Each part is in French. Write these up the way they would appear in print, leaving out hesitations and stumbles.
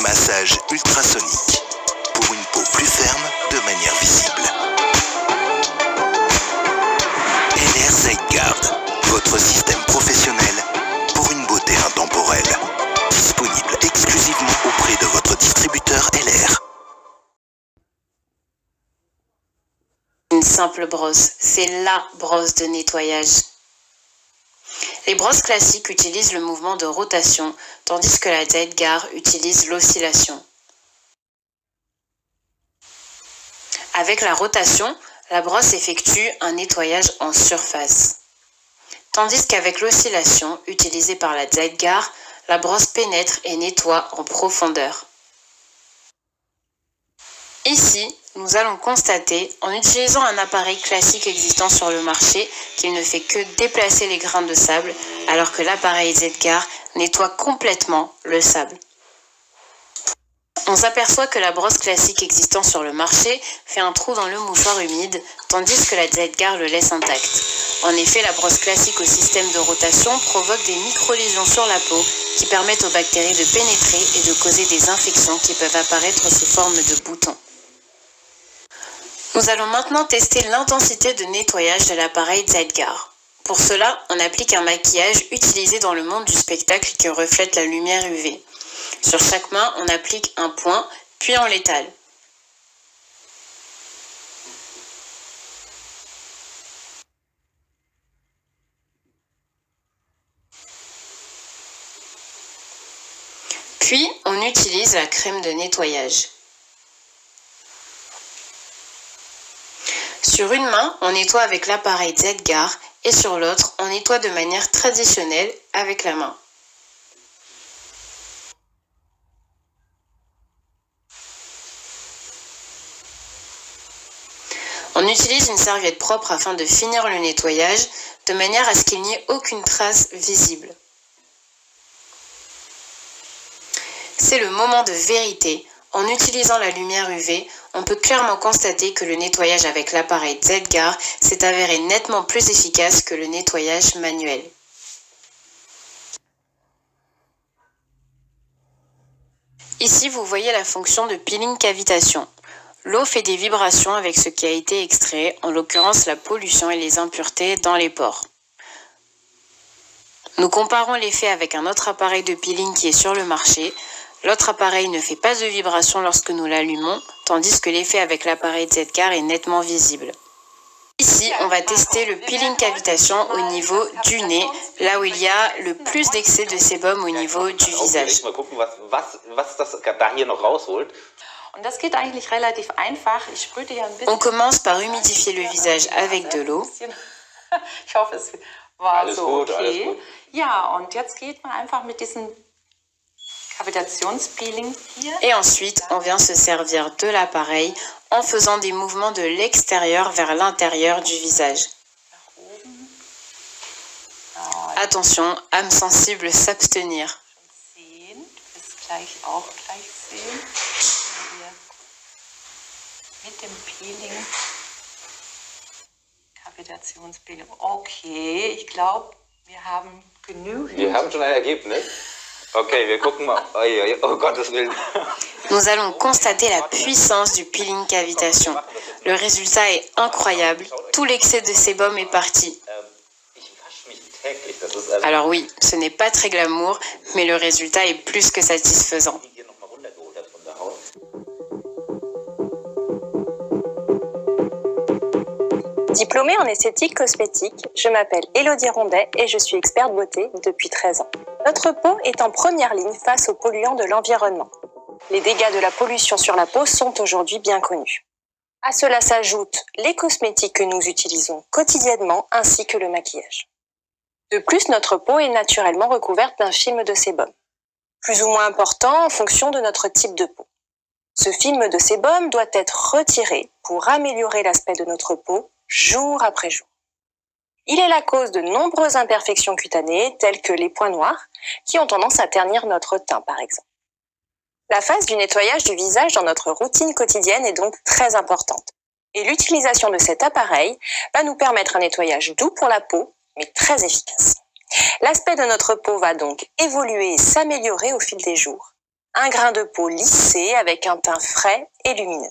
massage ultrasonique pour une peau plus ferme de manière visible. LR Zeitgard, votre système professionnel pour une beauté intemporelle. Disponible exclusivement auprès de votre distributeur LR. Une simple brosse, c'est la brosse de nettoyage. Les brosses classiques utilisent le mouvement de rotation, tandis que la Zeitgard utilise l'oscillation. Avec la rotation, la brosse effectue un nettoyage en surface. Tandis qu'avec l'oscillation, utilisée par la Zeitgard, la brosse pénètre et nettoie en profondeur. Ici, nous allons constater, en utilisant un appareil classique existant sur le marché, qu'il ne fait que déplacer les grains de sable, alors que l'appareil Zeitgard nettoie complètement le sable. On s'aperçoit que la brosse classique existant sur le marché fait un trou dans le mouchoir humide, tandis que la Zeitgard le laisse intact. En effet, la brosse classique au système de rotation provoque des micro-lésions sur la peau qui permettent aux bactéries de pénétrer et de causer des infections qui peuvent apparaître sous forme de boutons. Nous allons maintenant tester l'intensité de nettoyage de l'appareil Zeitgard. Pour cela, on applique un maquillage utilisé dans le monde du spectacle qui reflète la lumière UV. Sur chaque main, on applique un point, puis on l'étale. Puis, on utilise la crème de nettoyage. Sur une main, on nettoie avec l'appareil Zeitgard et sur l'autre, on nettoie de manière traditionnelle avec la main. On utilise une serviette propre afin de finir le nettoyage, de manière à ce qu'il n'y ait aucune trace visible. C'est le moment de vérité. En utilisant la lumière UV, on peut clairement constater que le nettoyage avec l'appareil Zeitgard s'est avéré nettement plus efficace que le nettoyage manuel. Ici, vous voyez la fonction de peeling cavitation. L'eau fait des vibrations avec ce qui a été extrait, en l'occurrence la pollution et les impuretés dans les pores. Nous comparons l'effet avec un autre appareil de peeling qui est sur le marché. L'autre appareil ne fait pas de vibration lorsque nous l'allumons, tandis que l'effet avec l'appareil Zeitgard est nettement visible. Ici, on va tester le peeling cavitation au niveau du nez, là où il y a le plus d'excès de sébum au niveau du visage. On commence par humidifier le visage avec de l'eau. Et ensuite, on vient se servir de l'appareil en faisant des mouvements de l'extérieur vers l'intérieur du visage. Attention, âme sensible, s'abstenir. Okay, ich glaube, wir haben genügend. Wir haben schon ein Ergebnis. Okay, wir gucken mal. Oh Gottes Willen. Nous allons constater la puissance du peeling cavitation. Le résultat est incroyable. Tout l'excès de sébum est parti. Alors oui, ce n'est pas très glamour, mais le résultat est plus que satisfaisant. Diplômée en esthétique cosmétique, je m'appelle Élodie Rondet et je suis experte beauté depuis 13 ans. Notre peau est en première ligne face aux polluants de l'environnement. Les dégâts de la pollution sur la peau sont aujourd'hui bien connus. À cela s'ajoutent les cosmétiques que nous utilisons quotidiennement ainsi que le maquillage. De plus, notre peau est naturellement recouverte d'un film de sébum, plus ou moins important en fonction de notre type de peau. Ce film de sébum doit être retiré pour améliorer l'aspect de notre peau jour après jour. Il est la cause de nombreuses imperfections cutanées, telles que les points noirs, qui ont tendance à ternir notre teint, par exemple. La phase du nettoyage du visage dans notre routine quotidienne est donc très importante. Et l'utilisation de cet appareil va nous permettre un nettoyage doux pour la peau, mais très efficace. L'aspect de notre peau va donc évoluer et s'améliorer au fil des jours. Un grain de peau lissé avec un teint frais et lumineux.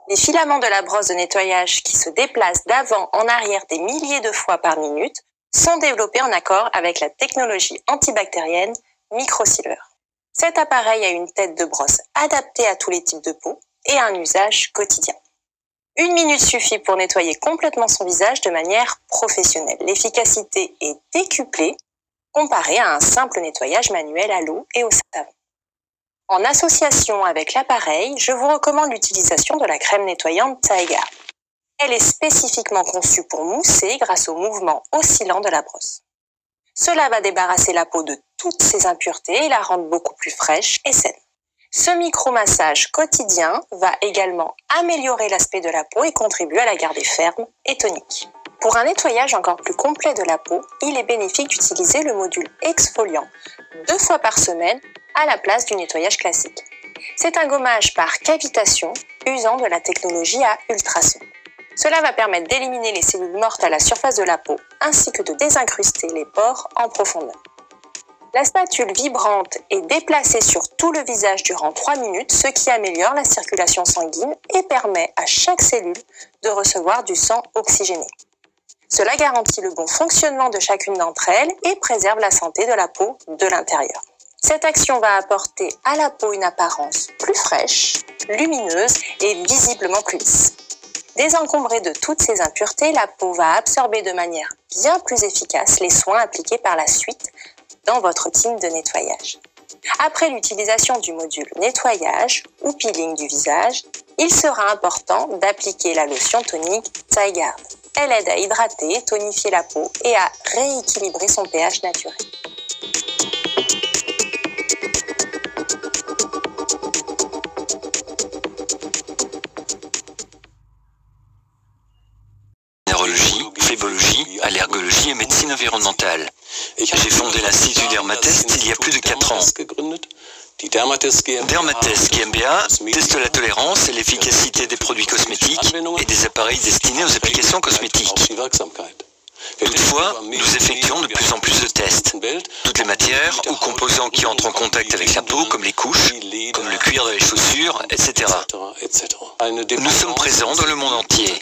Les filaments de la brosse de nettoyage qui se déplacent d'avant en arrière des milliers de fois par minute sont développés en accord avec la technologie antibactérienne Microsilver. Cet appareil a une tête de brosse adaptée à tous les types de peau et un usage quotidien. 1 minute suffit pour nettoyer complètement son visage de manière professionnelle. L'efficacité est décuplée comparée à un simple nettoyage manuel à l'eau et au savon. En association avec l'appareil, je vous recommande l'utilisation de la crème nettoyante Zygarde. Elle est spécifiquement conçue pour mousser grâce au mouvement oscillant de la brosse. Cela va débarrasser la peau de toutes ses impuretés et la rendre beaucoup plus fraîche et saine. Ce micro-massage quotidien va également améliorer l'aspect de la peau et contribuer à la garder ferme et tonique. Pour un nettoyage encore plus complet de la peau, il est bénéfique d'utiliser le module exfoliant 2 fois par semaine à la place du nettoyage classique. C'est un gommage par cavitation usant de la technologie à ultrasons. Cela va permettre d'éliminer les cellules mortes à la surface de la peau ainsi que de désincruster les pores en profondeur. La spatule vibrante est déplacée sur tout le visage durant 3 minutes, ce qui améliore la circulation sanguine et permet à chaque cellule de recevoir du sang oxygéné. Cela garantit le bon fonctionnement de chacune d'entre elles et préserve la santé de la peau de l'intérieur. Cette action va apporter à la peau une apparence plus fraîche, lumineuse et visiblement plus lisse. Désencombrée de toutes ces impuretés, la peau va absorber de manière bien plus efficace les soins appliqués par la suite dans votre routine de nettoyage. Après l'utilisation du module nettoyage ou peeling du visage, il sera important d'appliquer la lotion tonique Zygarde. Elle aide à hydrater, tonifier la peau et à rééquilibrer son pH naturel. Minéralogie, phlébologie, allergologie et médecine environnementale. J'ai fondé l'Institut Dermatest il y a plus de 4 ans. Dermatest GmbH teste la tolérance et l'efficacité des produits cosmétiques et des appareils destinés aux applications cosmétiques. Toutefois, nous effectuons de plus en plus de tests. Toutes les matières ou composants qui entrent en contact avec la peau, comme les couches, comme le cuir de les chaussures, etc. Nous sommes présents dans le monde entier.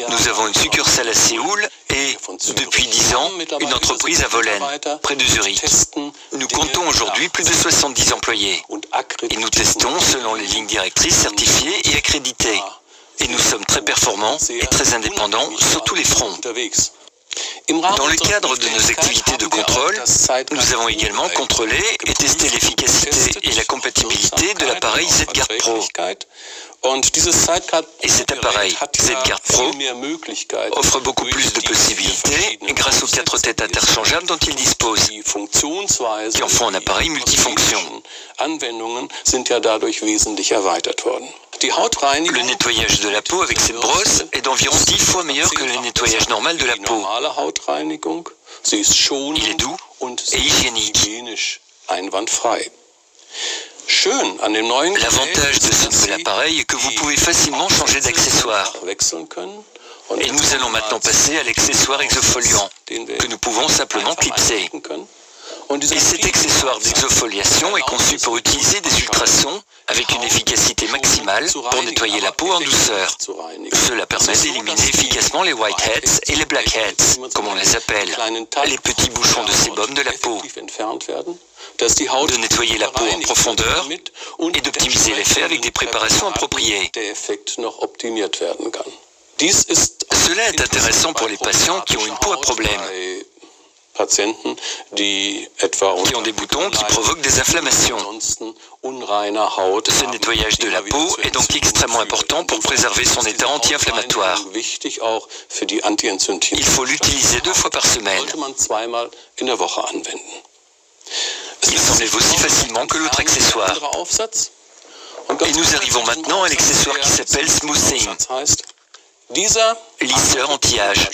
Nous avons une succursale à Séoul et, depuis 10 ans, une entreprise à Wohlen, près de Zurich. Nous comptons aujourd'hui plus de 70 employés. Et nous testons selon les lignes directrices certifiées et accréditées. Et nous sommes très performants et très indépendants sur tous les fronts. Dans le cadre de nos activités de contrôle, nous avons également contrôlé et testé l'efficacité et la compatibilité de l'appareil Zygarde Pro. Et cet appareil Zygarde Pro offre beaucoup plus de possibilités grâce aux 4 têtes interchangeables dont il dispose, qui en font un appareil multifonction. Le nettoyage de la peau avec cette brosse est d'environ 10 fois meilleur que le nettoyage normal de la peau. Il est doux et hygiénique. L'avantage de ce nouvel appareil est que vous pouvez facilement changer d'accessoire. Et nous allons maintenant passer à l'accessoire exfoliant, que nous pouvons simplement clipser. Et cet accessoire d'exfoliation est conçu pour utiliser des ultrasons avec une efficacité maximale pour nettoyer la peau en douceur. Cela permet d'éliminer efficacement les whiteheads et les blackheads, comme on les appelle, les petits bouchons de sébum de la peau, de nettoyer la peau en profondeur et d'optimiser l'effet avec des préparations appropriées. Cela est intéressant pour les patients qui ont une peau à problème, qui ont des boutons qui provoquent des inflammations. Ce nettoyage de la peau est donc extrêmement important pour préserver son état anti-inflammatoire. Il faut l'utiliser 2 fois par semaine. Il s'enlève aussi facilement que l'autre accessoire. Et nous arrivons maintenant à l'accessoire qui s'appelle Smoothing, lisseur anti-âge.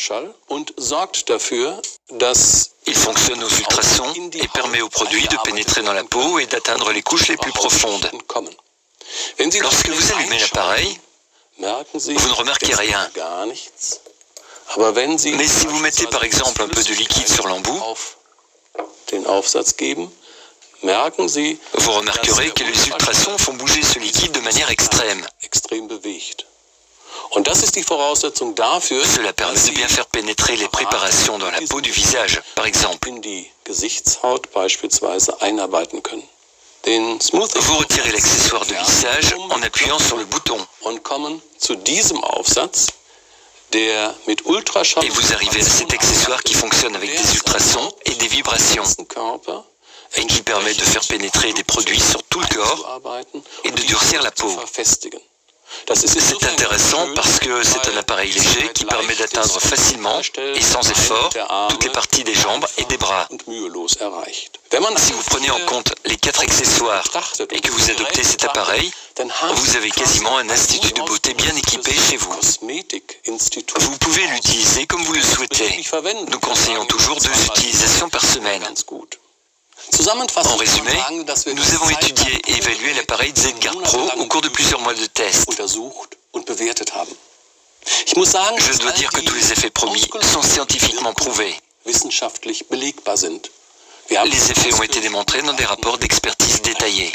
Il fonctionne aux ultrasons et permet au produit de pénétrer dans la peau et d'atteindre les couches les plus profondes. Lorsque vous allumez l'appareil, vous ne remarquez rien. Mais si vous mettez par exemple un peu de liquide sur l'embout, Vous remarquerez que les ultrasons font bouger ce liquide de manière extrême. Cela permet de bien faire pénétrer les préparations dans la peau du visage, par exemple. Vous retirez l'accessoire de lissage en appuyant sur le bouton. Et vous arrivez à cet accessoire qui fonctionne avec des ultrasons et des vibrations, et qui permet de faire pénétrer des produits sur tout le corps et de durcir la peau. C'est intéressant parce que c'est un appareil léger qui permet d'atteindre facilement et sans effort toutes les parties des jambes et des bras. Si vous prenez en compte les 4 accessoires et que vous adoptez cet appareil, vous avez quasiment un institut de beauté bien équipé chez vous. Vous pouvez l'utiliser comme vous le souhaitez. Nous conseillons toujours 2 utilisations par semaine. En résumé, nous avons étudié et évalué l'appareil Z-Guard Pro au cours de plusieurs mois de tests. Je dois dire que tous les effets promis sont scientifiquement prouvés. Les effets ont été démontrés dans des rapports d'expertise détaillés.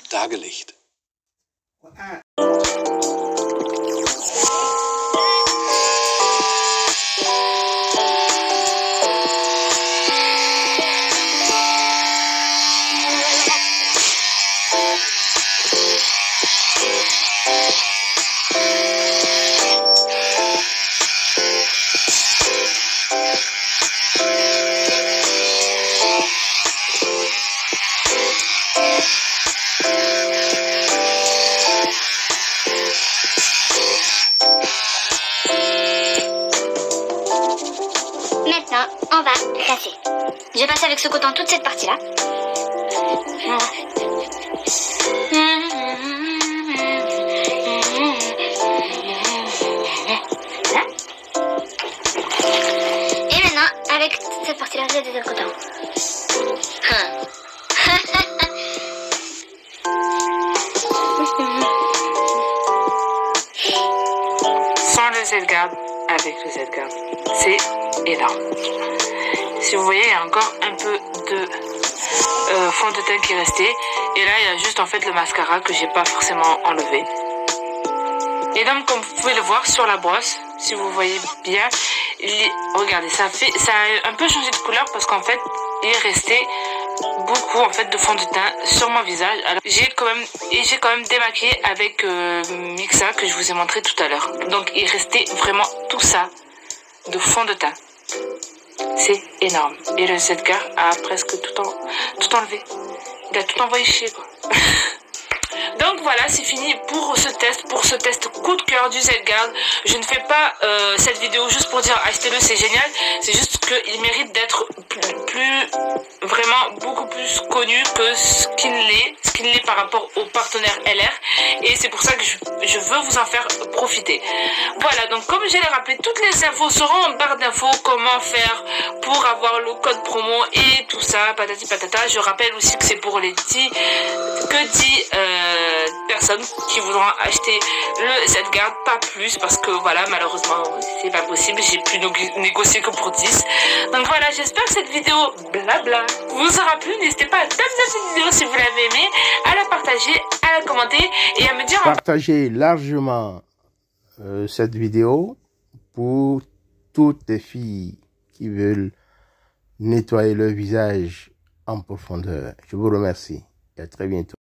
Maintenant, on va placer. Je vais passer avec ce coton toute cette partie-là. Voilà. Et maintenant, avec cette partie-là, je vais passer le coton. Sans le Z-Guard, avec le Z-Guard, c'est énorme. Si vous voyez, il y a encore un peu de fond de teint qui est resté. Et là, il y a juste en fait le mascara que j'ai pas forcément enlevé. Et donc, comme vous pouvez le voir sur la brosse, si vous voyez bien, regardez, ça a un peu changé de couleur parce qu'en fait, il est resté beaucoup en fait de fond de teint sur mon visage. Alors, j'ai quand même démaquillé avec Mixa que je vous ai montré tout à l'heure. Donc, il restait vraiment tout ça de fond de teint. C'est énorme. Et le Z-Guard a presque tout enlevé. Il a tout envoyé chier, quoi. Donc voilà, c'est fini pour ce test coup de cœur du Z-Guard. Je ne fais pas cette vidéo juste pour dire achetez-le, c'est génial. C'est juste qu'il mérite d'être vraiment beaucoup plus connu que ce qu'il l'est par rapport au partenaire LR. Et c'est pour ça que je veux vous en faire profiter. Voilà, donc comme je l'ai rappelé, toutes les infos seront en barre d'infos. Comment faire pour avoir le code promo et tout ça, patati patata. Je rappelle aussi que c'est pour les 10 personnes qui voudront acheter le Z-Guard, pas plus, parce que voilà, malheureusement c'est pas possible, j'ai pu négocier que pour 10. Donc voilà, j'espère que cette vidéo blabla vous aura plu. N'hésitez pas à thumbs up cette vidéo si vous l'avez aimée, à la partager, à la commenter et à me dire partagez largement cette vidéo pour toutes les filles qui veulent nettoyer leur visage en profondeur. Je vous remercie et à très bientôt.